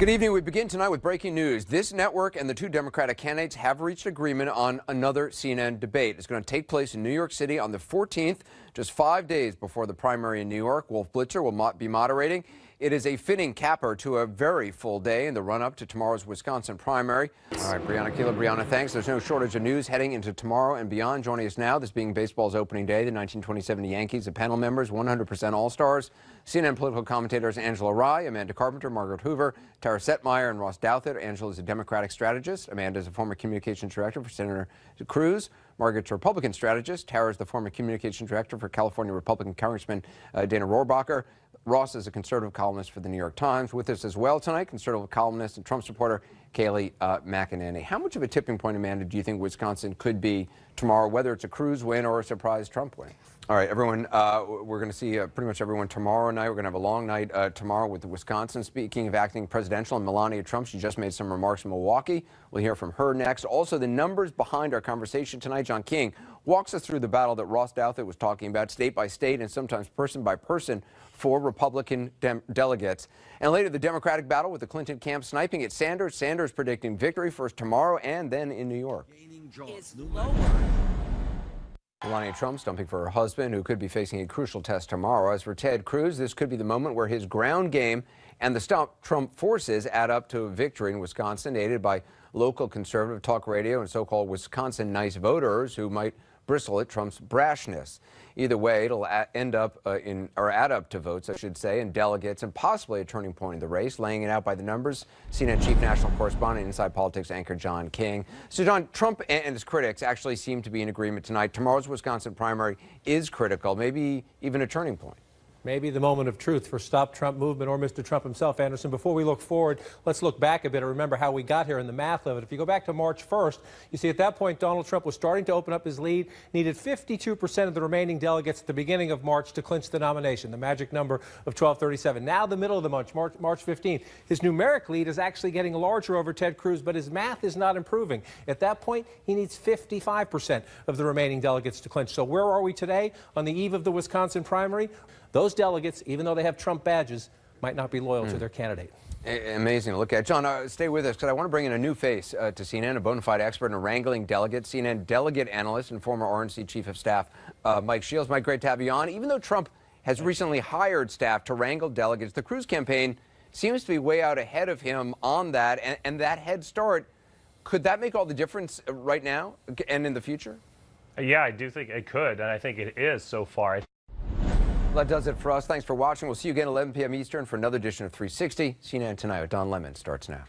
Good evening. We begin tonight with breaking news. This network and the two Democratic candidates have reached agreement on another CNN debate. It's going to take place in New York City on the 14th, just 5 days before the primary in New York. Wolf Blitzer will be moderating. It is a fitting capper to a very full day in the run-up to tomorrow's Wisconsin primary. All right, Brianna Keilar. Brianna, thanks. There's no shortage of news heading into tomorrow and beyond. Joining us now, this being baseball's opening day, the 1927 Yankees, the panel members, 100% All-Stars, CNN political commentators Angela Rye, Amanda Carpenter, Margaret Hoover, Tara Setmeyer, and Ross Douthat. Angela is a Democratic strategist. Amanda is a former communications director for Senator Cruz. Margaret's a Republican strategist. Tara is the former communications director for California Republican Congressman Dana Rohrabacher. Ross is a conservative columnist for the New York Times. With us as well tonight, conservative columnist and Trump supporter Kayleigh McEnany. How much of a tipping point, Amanda, do you think Wisconsin could be tomorrow, whether it's a Cruz win or a surprise Trump win? All right, everyone, we're going to see pretty much everyone tomorrow night. We're going to have a long night tomorrow with Wisconsin. Speaking of acting presidential and Melania Trump, she just made some remarks in Milwaukee. We'll hear from her next. Also, the numbers behind our conversation tonight. John King walks us through the battle that Ross Douthat was talking about, state by state and sometimes person by person, for Republican delegates. And later, the Democratic battle with the Clinton camp sniping at Sanders. Sanders predicting victory first tomorrow and then in New York. Melania Trump stumping for her husband, who could be facing a crucial test tomorrow. As for Ted Cruz, this could be the moment where his ground game and the Stop Trump forces add up to a victory in Wisconsin, aided by local conservative talk radio and so-called Wisconsin nice voters who might bristle at Trump's brashness. Either way, it'll add up to votes, I should say, and delegates, and possibly a turning point in the race. Laying it out by the numbers, CNN chief national correspondent, Inside Politics anchor John King. So, John, Trump and his critics actually seem to be in agreement tonight. Tomorrow's Wisconsin primary is critical, maybe even a turning point. Maybe the moment of truth for Stop Trump movement or Mr. Trump himself. Anderson, before we look forward, let's look back a bit and remember how we got here in the math of it. If you go back to March 1st, you see at that point Donald Trump was starting to open up his lead, needed 52% of the remaining delegates at the beginning of March to clinch the nomination, the magic number of 1237. Now the middle of the month, March 15th, his numeric lead is actually getting larger over Ted Cruz, but his math is not improving. At that point, he needs 55% of the remaining delegates to clinch. So where are we today on the eve of the Wisconsin primary? Those delegates, even though they have Trump badges, might not be loyal to their candidate. Amazing to look at. John, stay with us because I want to bring in a new face to CNN, a bona fide expert in wrangling delegates, CNN delegate analyst and former RNC chief of staff, Mike Shields. Mike, great to have you on. Even though Trump has recently hired staff to wrangle delegates, the Cruz campaign seems to be way out ahead of him on that, and that head start, could that make all the difference right now and in the future? Yeah, I do think it could, and I think it is so far. That does it for us. Thanks for watching. We'll see you again at 11 p.m. Eastern for another edition of 360. CNN Tonight with Don Lemon starts now.